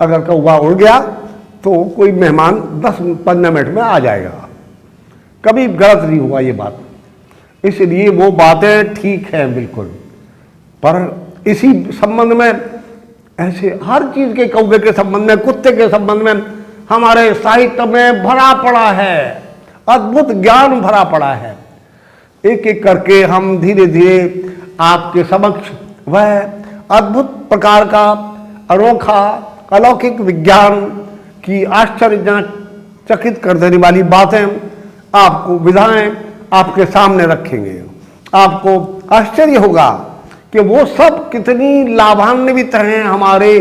अगर कौवा उड़ गया तो कोई मेहमान 10-15 मिनट में आ जाएगा। कभी गलत नहीं हुआ ये बात, इसलिए वो बातें ठीक हैं बिल्कुल। पर इसी संबंध में ऐसे हर चीज के, कौवे के संबंध में, कुत्ते के संबंध में हमारे साहित्य में भरा पड़ा है, अद्भुत ज्ञान भरा पड़ा है। एक एक करके हम धीरे धीरे आपके समक्ष वह अद्भुत प्रकार का अनोखा अलौकिक विज्ञान की आश्चर्यजनक चकित कर देने वाली बातें, आपको विधाएं आपके सामने रखेंगे। आपको आश्चर्य होगा कि वो सब कितनी लाभान्वित हैं हमारे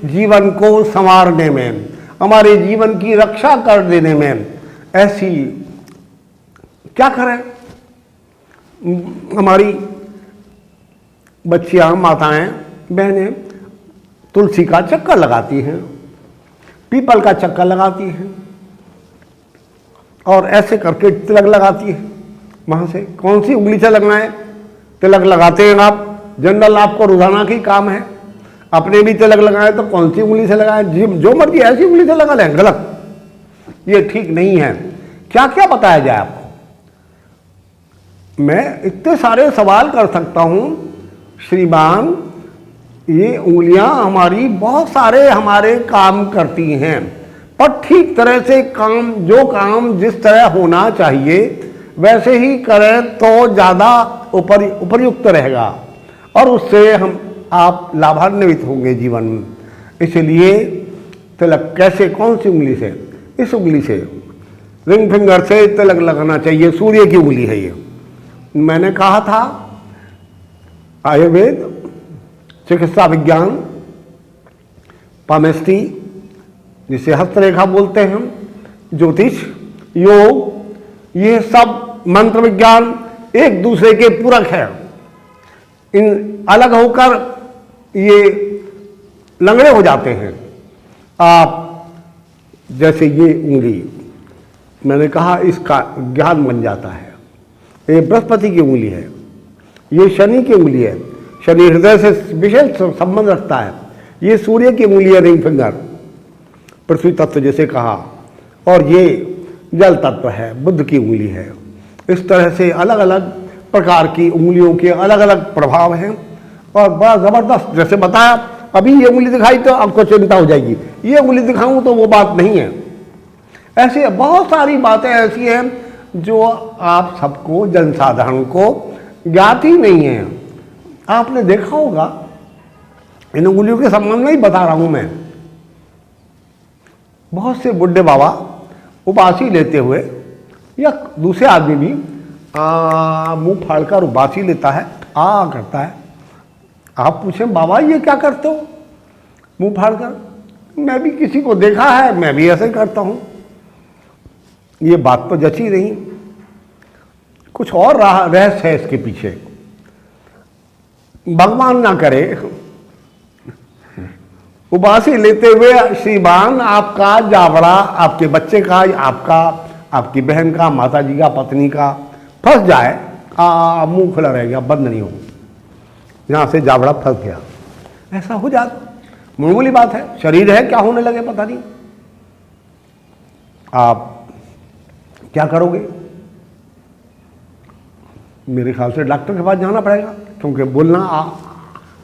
जीवन को संवारने में, हमारे जीवन की रक्षा कर देने में। ऐसी क्या करें, हमारी बच्चियां, माताएं, बहनें तुलसी का चक्कर लगाती हैं, पीपल का चक्कर लगाती हैं और ऐसे करके तिलक लगाती है। वहां से कौन सी उंगली से लगना है, तिलक लगाते हैं आप, जनरल आपको रोजाना की काम है, अपने भी तिलक लगाएं तो कौन सी उंगली से लगाएं, जो मर्जी ऐसी उंगली से लगा लें, गलत, ये ठीक नहीं है। क्या क्या बताया जाए आपको, मैं इतने सारे सवाल कर सकता हूं श्रीमान। ये उंगलियां हमारी बहुत सारे हमारे काम करती हैं, पर ठीक तरह से काम, जो काम जिस तरह होना चाहिए वैसे ही करें तो ज़्यादा उपयुक्त रहेगा और उससे आप लाभान्वित होंगे जीवन में। इसलिए तिलक कैसे, कौन सी उंगली से, इस उंगली से, रिंग फिंगर से तिलक लगाना चाहिए। सूर्य की उंगली है ये। मैंने कहा था आयुर्वेद, चिकित्सा विज्ञान, पामेस्ट्री जिसे हस्तरेखा बोलते हैं, ज्योतिष, योग, ये सब मंत्र विज्ञान एक दूसरे के पूरक है। इन अलग होकर ये लंगड़े हो जाते हैं। आप जैसे ये उंगली, मैंने कहा इसका ज्ञान बन जाता है। ये बृहस्पति की उंगली है, ये शनि की उंगली है, शनि हृदय से विशेष संबंध रखता है। ये सूर्य की उंगली है, रिंग फिंगर, पृथ्वी तत्व जैसे कहा, और ये जल तत्व है, बुध की उंगली है। इस तरह से अलग अलग प्रकार की उंगलियों के अलग अलग प्रभाव हैं और बड़ा जबरदस्त, जैसे बताया अभी ये उंगली दिखाई तो आपको चिंता हो जाएगी, ये उंगली दिखाऊं तो वो बात नहीं है। ऐसे बहुत सारी बातें ऐसी हैं जो आप सबको, जनसाधारण को ज्ञात ही नहीं है। आपने देखा होगा, इन उंगलियों के संबंध में ही बता रहा हूं मैं। बहुत से बुढ़े बाबा उबासी लेते हुए या दूसरे आदमी भी मुंह फाड़कर उबासी लेता है, करता है। आप पूछें बाबा ये क्या करते हो मुंह फाड़कर? मैं भी किसी को देखा है, मैं भी ऐसे करता हूं। ये बात तो जची नहीं, कुछ और रहस्य है इसके पीछे। भगवान ना करे उबासी लेते हुए श्रीमान आपका जावड़ा, आपके बच्चे का, आपकी बहन का, माता जी का, पत्नी का फंस जाए, मुंह खुला रह गया, बंद नहीं हो, यहां से जावड़ा फंस गया, ऐसा हो जाता। मामूली बात है, शरीर है, क्या होने लगे पता नहीं। आप क्या करोगे? मेरे ख्याल से डॉक्टर के पास जाना पड़ेगा, क्योंकि बोलना,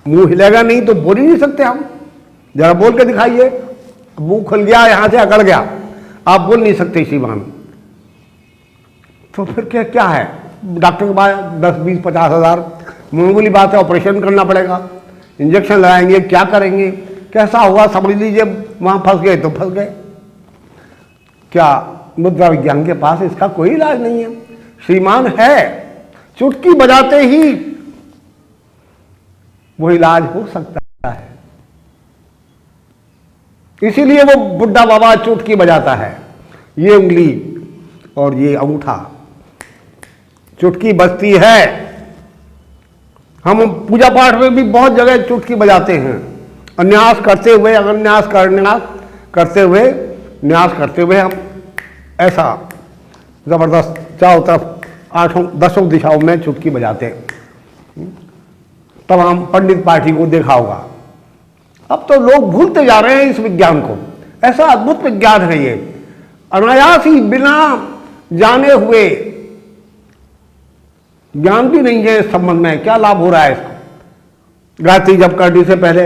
मुंह हिलेगा नहीं तो बोल ही नहीं सकते हम। जरा बोल के दिखाइए, मुंह खुल गया, यहां से अकड़ गया, आप बोल नहीं सकते श्रीमान, तो फिर क्या है? डॉक्टर के पास 10-20-50 हज़ार, मामूली बात है, ऑपरेशन करना पड़ेगा, इंजेक्शन लगाएंगे, क्या करेंगे, कैसा हुआ समझ लीजिए, वहां फंस गए तो फंस गए। क्या मुद्रा विज्ञान के पास इसका कोई इलाज नहीं है? श्रीमान है, चुटकी बजाते ही वो इलाज हो सकता है। इसीलिए वो बुढ़ा बाबा चुटकी बजाता है। ये उंगली और ये अंगूठा चुटकी बजती है। हम पूजा पाठ में भी बहुत जगह चुटकी बजाते हैं, अन्यास करते हुए, अगन्यास करते हुए, न्यास करते हुए हम ऐसा जबरदस्त चारों तरफ 8-10 दिशाओं में चुटकी बजाते हैं। तमाम पंडित पार्टी को देखा होगा, अब तो लोग भूलते जा रहे हैं इस विज्ञान को। ऐसा अद्भुत विज्ञान है ये, अनायास ही बिना जाने हुए, ज्ञान भी नहीं है इस संबंध में, क्या लाभ हो रहा है इसको। गायत्री जप करने से पहले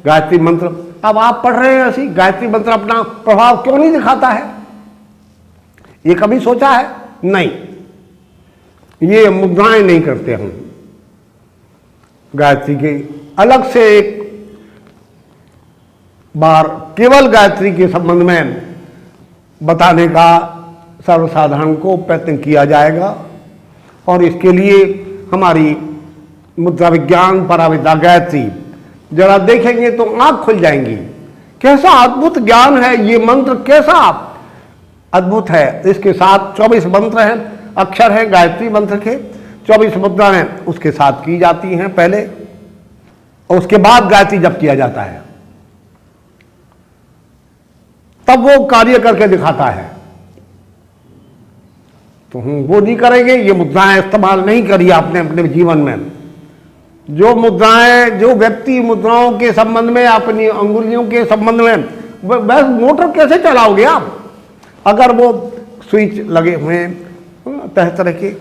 गायत्री मंत्र, अब आप पढ़ रहे हैं ऐसी गायत्री मंत्र अपना प्रभाव क्यों नहीं दिखाता है, ये कभी सोचा है? नहीं, ये मुद्राएं नहीं करते हम। गायत्री के अलग से एक बार केवल गायत्री के संबंध में बताने का सर्वसाधारण को प्रयत्न किया जाएगा, और इसके लिए हमारी मुद्रा विज्ञान पराविद्या गायत्री जरा देखेंगे तो आंख खुल जाएंगी। कैसा अद्भुत ज्ञान है ये मंत्र, कैसा अद्भुत है। इसके साथ 24 मंत्र हैं, अक्षर हैं गायत्री मंत्र के, 24 मुद्राएं उसके साथ की जाती हैं पहले, और उसके बाद गायत्री जप किया जाता है, तब वो कार्य करके दिखाता है। तो हम वो नहीं करेंगे, ये मुद्राएं इस्तेमाल नहीं करी आपने अपने जीवन में। जो मुद्राएं, जो व्यक्ति मुद्राओं के संबंध में, अपनी अंगुलियों के संबंध में, बस मोटर कैसे चलाओगे आप अगर वो स्विच लगे हुए हैं, तरह तरह के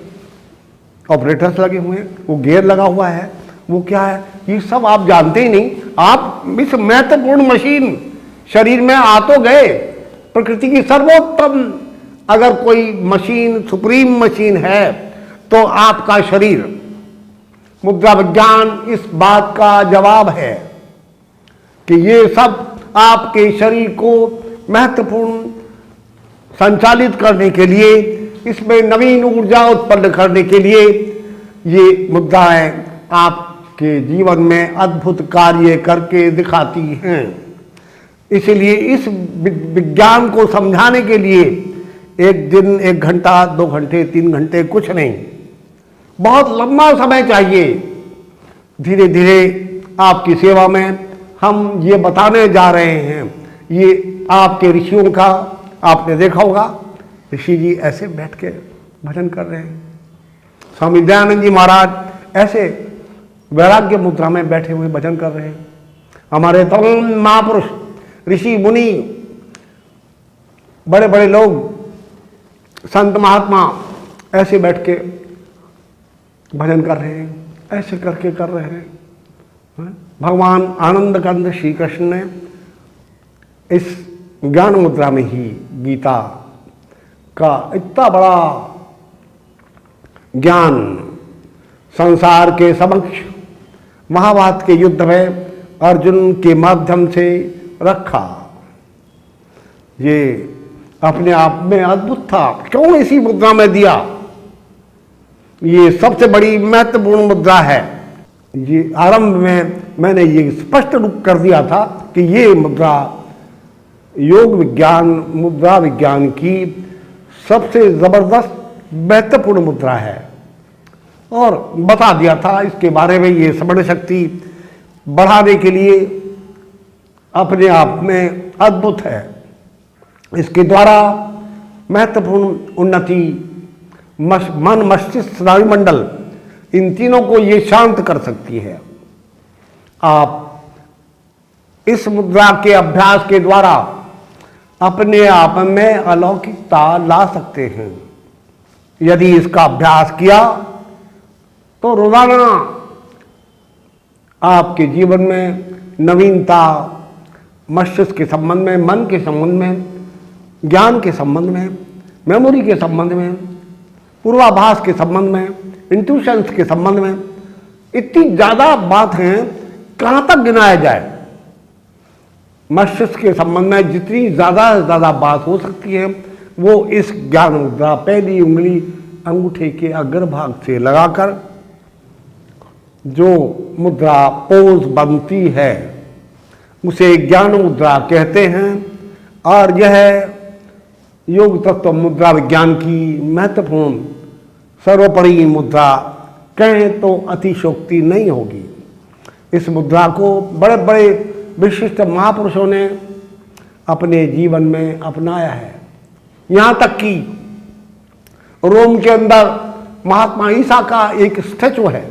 ऑपरेटर्स लगे हुए हैं, वो गियर लगा हुआ है, वो क्या है, ये सब आप जानते ही नहीं। आप इस महत्वपूर्ण मशीन शरीर में आ तो गए, प्रकृति की सर्वोत्तम अगर कोई मशीन, सुप्रीम मशीन है तो आपका शरीर। मुद्रा विज्ञान इस बात का जवाब है कि ये सब आपके शरीर को महत्वपूर्ण संचालित करने के लिए, इसमें नवीन ऊर्जा उत्पन्न करने के लिए ये मुद्राएं आपके जीवन में अद्भुत कार्य करके दिखाती हैं। इसलिए इस विज्ञान को समझाने के लिए एक दिन, 1 घंटा, 2 घंटे, 3 घंटे कुछ नहीं, बहुत लंबा समय चाहिए। धीरे धीरे आपकी सेवा में हम ये बताने जा रहे हैं। ये आपके ऋषियों का आपने देखा होगा, ऋषि जी ऐसे बैठ के भजन कर रहे हैं। स्वामी दयानंद जी महाराज ऐसे वैराग्य मुद्रा में बैठे हुए भजन कर रहे हैं। हमारे तमाम महापुरुष, ऋषि मुनि, बड़े बड़े लोग, संत महात्मा ऐसे बैठ के भजन कर रहे हैं, ऐसे करके कर रहे हैं। भगवान आनंद कंद श्री कृष्ण ने इस ज्ञान मुद्रा में ही गीता का इतना बड़ा ज्ञान संसार के समक्ष महाभारत के युद्ध में अर्जुन के माध्यम से रखा। ये अपने आप में अद्भुत था। क्यों इसी मुद्रा में दिया? ये सबसे बड़ी महत्वपूर्ण मुद्रा है। ये आरंभ में मैंने ये स्पष्ट रूप कर दिया था कि ये मुद्रा योग विज्ञान, मुद्रा विज्ञान की सबसे जबरदस्त महत्वपूर्ण मुद्रा है, और बता दिया था इसके बारे में। ये स्मरण शक्ति बढ़ाने के लिए अपने आप में अद्भुत है। इसके द्वारा महत्वपूर्ण उन्नति, मन, मस्तिष्क, स्नायु मंडल, इन तीनों को ये शांत कर सकती है। आप इस मुद्रा के अभ्यास के द्वारा अपने आप में अलौकिकता ला सकते हैं। यदि इसका अभ्यास किया तो रोजाना आपके जीवन में नवीनता, मस्तिष्क के संबंध में, मन के संबंध में, ज्ञान के संबंध में, मेमोरी के संबंध में, पूर्वाभास के संबंध में, इंट्यूशंस के संबंध में, इतनी ज़्यादा बात हैं, कहाँ तक गिनाया जाए। मस्तिष्क के संबंध में जितनी ज़्यादा से ज़्यादा बात हो सकती है वो इस ज्ञान मुद्रा, पहली उंगली अंगूठे के अग्रभाग से लगाकर जो मुद्रा पोज बनती है उसे ज्ञान मुद्रा कहते हैं। और यह योग तत्व मुद्रा विज्ञान की महत्वपूर्ण सर्वोपरि मुद्रा कहें तो अतिशोक्ति नहीं होगी। इस मुद्रा को बड़े बड़े विशिष्ट महापुरुषों ने अपने जीवन में अपनाया है। यहाँ तक कि रोम के अंदर महात्मा ईसा का एक स्टैचू है,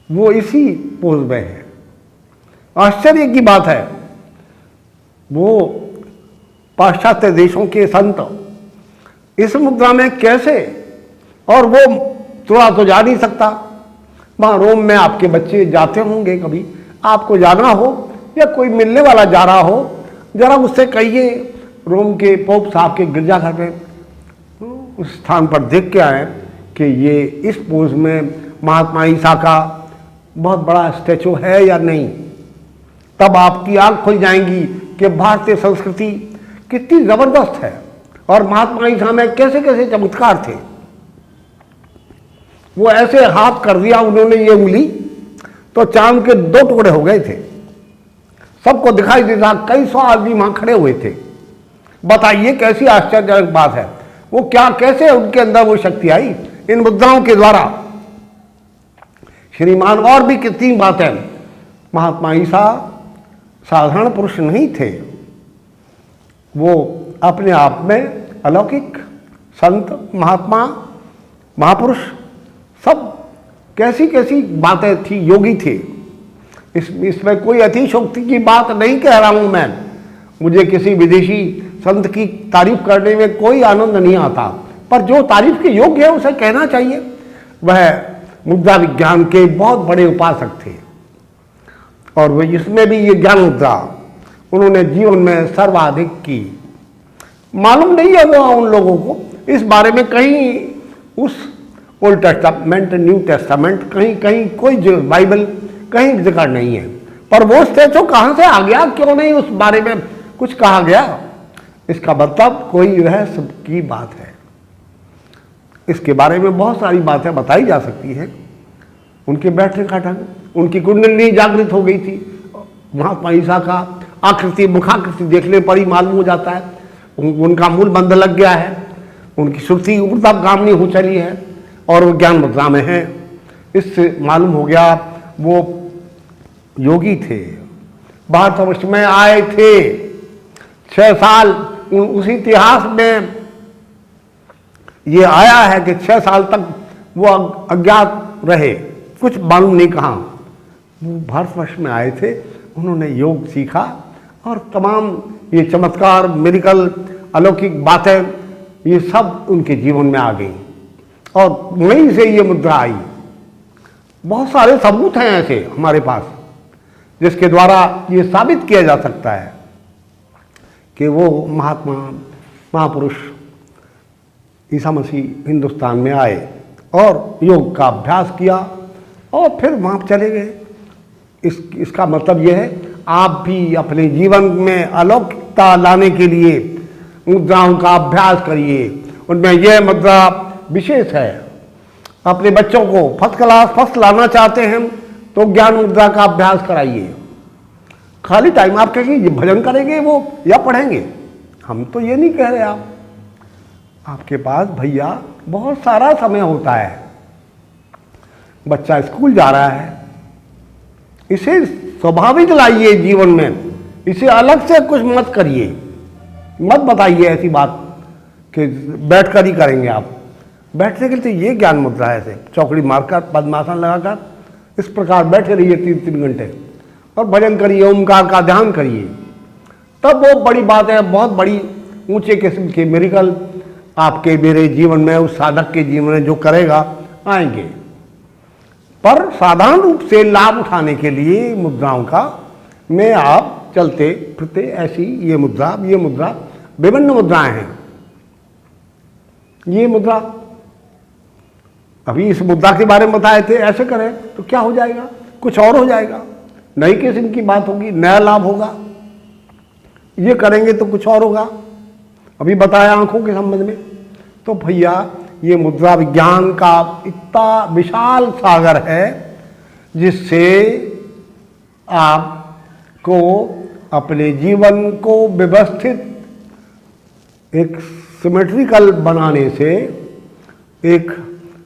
वो इसी पोज में है। आश्चर्य की बात है, वो पाश्चात्य देशों के संत इस मुद्रा में कैसे, और वो थोड़ा तो जा नहीं सकता। वहाँ रोम में आपके बच्चे जाते होंगे, कभी आपको जाना हो या कोई मिलने वाला जा रहा हो, जरा उससे कहिए रोम के पोप साहब के गिरजाघर में उस स्थान पर देख के आए कि ये इस पोज में महात्मा ईसा का बहुत बड़ा स्टैचू है या नहीं। तब आपकी आंख खुल जाएंगी कि भारतीय संस्कृति कितनी जबरदस्त है और महात्मा ईसा में कैसे कैसे चमत्कार थे। वो ऐसे हाथ कर दिया उन्होंने ये उंगली, तो चांद के 2 टुकड़े हो गए थे, सबको दिखाई देता। कई 100 आदमी वहां खड़े हुए थे। बताइए कैसी आश्चर्यजनक बात है। वो क्या, कैसे उनके अंदर वो शक्ति आई इन मुद्राओं के द्वारा। श्रीमान, और भी कितनी बातें। महात्मा ईसा साधारण पुरुष नहीं थे, वो अपने आप में अलौकिक संत, महात्मा, महापुरुष, सब कैसी कैसी बातें थी, योगी थे। इसमें कोई अतिशयोक्ति की बात नहीं कह रहा हूं मैं। मुझे किसी विदेशी संत की तारीफ करने में कोई आनंद नहीं आता, पर जो तारीफ के योग्य है उसे कहना चाहिए। वह मुद्रा विज्ञान के बहुत बड़े उपासक थे और वह इसमें भी ये ज्ञान मुद्रा उन्होंने जीवन में सर्वाधिक की। मालूम नहीं है वो उन लोगों को इस बारे में, कहीं उस ओल्ड टेस्टामेंट, न्यू टेस्टामेंट, कहीं कहीं कोई बाइबल कहीं जिक्र नहीं है। पर वो स्टैचू कहाँ से आ गया, क्यों नहीं उस बारे में कुछ कहा गया, इसका मतलब कोई रहस्य की बात है। इसके बारे में बहुत सारी बातें बताई जा सकती हैं। उनके बैठने का ढंग, उनकी कुंडली जागृत हो गई थी। महात्मा ईसा का आकृति, मुखाकृति देखने पर ही मालूम हो जाता है उनका मूल बंध लग गया है, उनकी श्रुति ऊर्ध्वगामिनी हो चली है और वो ज्ञान मुद्रा में है। इससे मालूम हो गया वो योगी थे, भारतवर्ष में आए थे 6 साल। उसी इतिहास में ये आया है कि 6 साल तक वो अज्ञात रहे, कुछ मालूम नहीं कहाँ। वो भारतवर्ष में आए थे, उन्होंने योग सीखा और तमाम ये चमत्कार, मेरिकल, अलौकिक बातें, ये सब उनके जीवन में आ गई और वहीं से ये मुद्रा आई। बहुत सारे सबूत हैं ऐसे हमारे पास जिसके द्वारा ये साबित किया जा सकता है कि वो महात्मा, महापुरुष ईसा मसीह हिंदुस्तान में आए और योग का अभ्यास किया और फिर वहाँ चले गए। इसका मतलब यह है आप भी अपने जीवन में अलौकिकता लाने के लिए मुद्राओं का अभ्यास करिए। उनमें यह मुद्रा विशेष है। अपने बच्चों को फर्स्ट क्लास फर्स्ट लाना चाहते हैं तो ज्ञान मुद्रा का अभ्यास कराइए। खाली टाइम आप कहेंगे भजन करेंगे वो या पढ़ेंगे, हम तो ये नहीं कह रहे। आपके पास भैया बहुत सारा समय होता है, बच्चा स्कूल जा रहा है, इसे स्वाभाविक लाइए जीवन में, इसे अलग से कुछ मत करिए, मत बताइए ऐसी बात कि बैठकर ही करेंगे। आप बैठने के लिए ये ज्ञान मुद्रा है, ऐसे चौकड़ी मारकर पद्मासन लगाकर इस प्रकार बैठे रहिए 3-3 घंटे और भजन करिए, ओमकार का ध्यान करिए, तब वो बड़ी बात है। बहुत बड़ी ऊंचे किस्म के मेरिकल आपके मेरे जीवन में, उस साधक के जीवन में जो करेगा आएंगे। पर साधारण रूप से लाभ उठाने के लिए मुद्राओं का में आप चलते फिरते ऐसी ये मुद्रा विभिन्न मुद्राएं हैं। ये मुद्रा अभी इस मुद्रा के बारे में बताए थे, ऐसे करें तो क्या हो जाएगा, कुछ और हो जाएगा, नई किस्म की बात होगी, नया लाभ होगा। ये करेंगे तो कुछ और होगा। अभी बताया आंखों के संबंध में, तो भैया ये मुद्रा विज्ञान का इतना विशाल सागर है जिससे आपको अपने जीवन को व्यवस्थित एक सिमेट्रिकल बनाने से, एक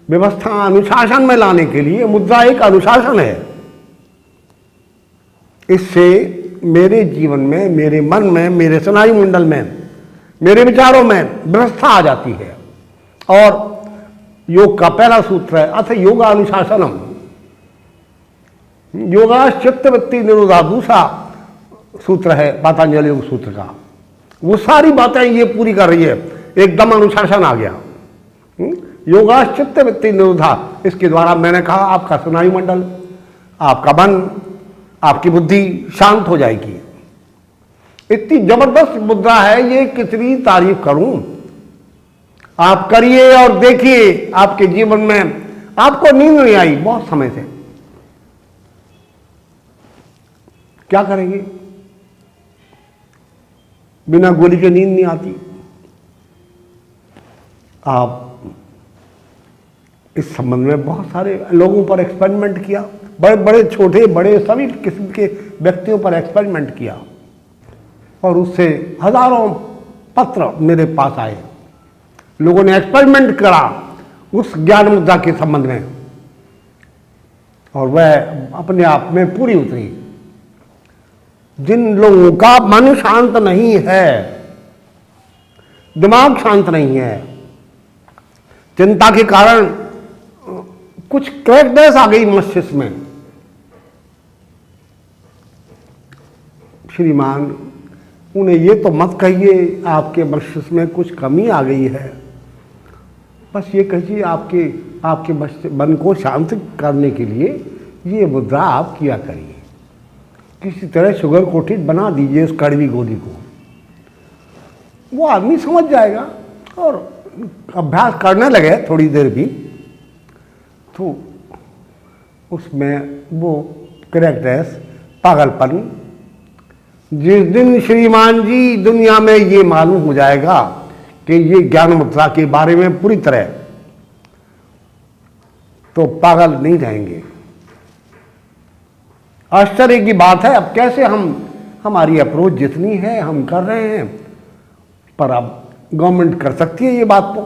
व्यवस्था अनुशासन में लाने के लिए मुद्रा एक अनुशासन है। इससे मेरे जीवन में, मेरे मन में, मेरे स्नायु मंडल में, मेरे विचारों में व्यवस्था आ जाती है। और योग का पहला सूत्र है अथ योगा अनुशासनम। योगा चित्त वृत्ति निरोधा दूसरा सूत्र है पतंजलि योग सूत्र का। वो सारी बातें ये पूरी कर रही है, एकदम अनुशासन आ गया। योगा चित्त वृत्ति निरोधा, इसके द्वारा मैंने कहा आपका स्नायु मंडल, आपका मन, आपकी बुद्धि शांत हो जाएगी। इतनी जबरदस्त मुद्रा है ये, कितनी तारीफ करूं। आप करिए और देखिए आपके जीवन में आपको नींद नहीं आई बहुत समय से। क्या करेंगे? बिना गोली के नींद नहीं आती। आप इस संबंध में बहुत सारे लोगों पर एक्सपेरिमेंट किया, बड़े बड़े छोटे बड़े सभी किस्म के व्यक्तियों पर एक्सपेरिमेंट किया और उससे हजारों पत्र मेरे पास आए। लोगों ने एक्सपेरिमेंट करा उस ज्ञान मुद्रा के संबंध में और वह अपने आप में पूरी उतरी। जिन लोगों का मन शांत नहीं है, दिमाग शांत नहीं है, चिंता के कारण कुछ क्रैकनेस आ गई मस्तिष्क में, श्रीमान उन्हें ये तो मत कहिए आपके मस्तिष्क में कुछ कमी आ गई है, बस ये कहिए आपके मन को शांत करने के लिए ये मुद्रा आप किया करिए। किसी तरह शुगर कोटेड बना दीजिए उस कड़वी गोली को, वो आदमी समझ जाएगा और अभ्यास करने लगे थोड़ी देर भी तो उसमें वो करेक्टनेस, पागलपन, जिस दिन श्रीमान जी दुनिया में ये मालूम हो जाएगा कि ये ज्ञान मुद्रा के बारे में पूरी तरह, तो पागल नहीं रहेंगे। आश्चर्य की बात है, अब कैसे हमारी अप्रोच जितनी है हम कर रहे हैं, पर अब गवर्नमेंट कर सकती है ये बात तो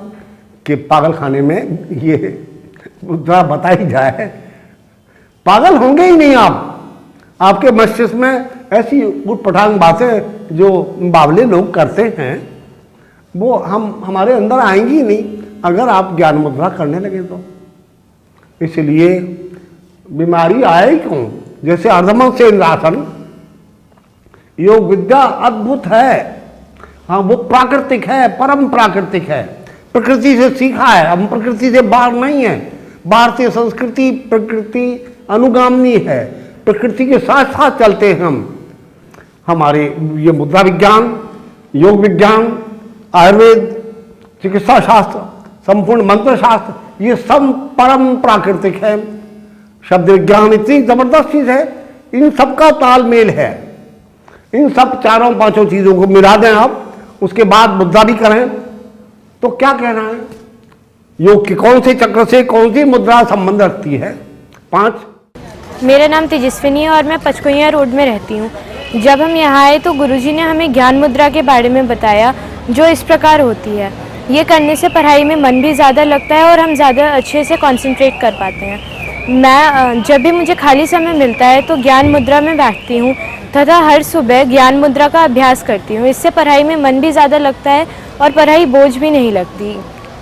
कि पागल खाने में ये मुद्रा बताई जाए। पागल होंगे ही नहीं आप। आपके मस्तिष्क में ऐसी उटपटांग बातें जो बावले लोग करते हैं वो हमारे अंदर आएंगी ही नहीं अगर आप ज्ञान मुद्रा करने लगे तो। इसलिए बीमारी आए क्यों? जैसे अर्धमन से इंद्रासन योग विद्या अद्भुत है। हाँ, वो प्राकृतिक है, परम प्राकृतिक है, प्रकृति से सीखा है। हम प्रकृति से बाहर नहीं है। भारतीय संस्कृति प्रकृति अनुगामी है, प्रकृति के साथ साथ चलते हैं हम। हमारे ये मुद्रा विज्ञान, योग विज्ञान, आयुर्वेद, चिकित्सा शास्त्र, संपूर्ण मंत्र शास्त्र, ये सब परम प्राकृतिक है। शब्द विज्ञान इतनी जबरदस्त चीज है, इन सब का तालमेल है। इन सब चारों पांचों चीजों को मिला दें आप, उसके बाद मुद्रा भी करें तो क्या कहना है? योग के कौन से चक्र से कौन सी मुद्रा संबंध रखती है? 5। मेरा नाम तेजस्विनी है और मैं पचकुइया रोड में रहती हूँ। जब हम यहाँ आए तो गुरुजी ने हमें ज्ञान मुद्रा के बारे में बताया, जो इस प्रकार होती है। ये करने से पढ़ाई में मन भी ज़्यादा लगता है और हम ज़्यादा अच्छे से कंसंट्रेट कर पाते हैं। मैं जब भी मुझे खाली समय मिलता है तो ज्ञान मुद्रा में बैठती हूँ तथा हर सुबह ज्ञान मुद्रा का अभ्यास करती हूँ। इससे पढ़ाई में मन भी ज़्यादा लगता है और पढ़ाई बोझ भी नहीं लगती।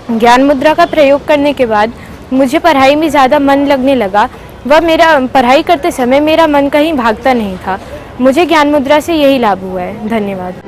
ज्ञान मुद्रा का प्रयोग करने के बाद मुझे पढ़ाई में ज़्यादा मन लगने लगा व मेरा पढ़ाई करते समय मेरा मन कहीं भागता नहीं था। मुझे ज्ञान मुद्रा से यही लाभ हुआ है। धन्यवाद।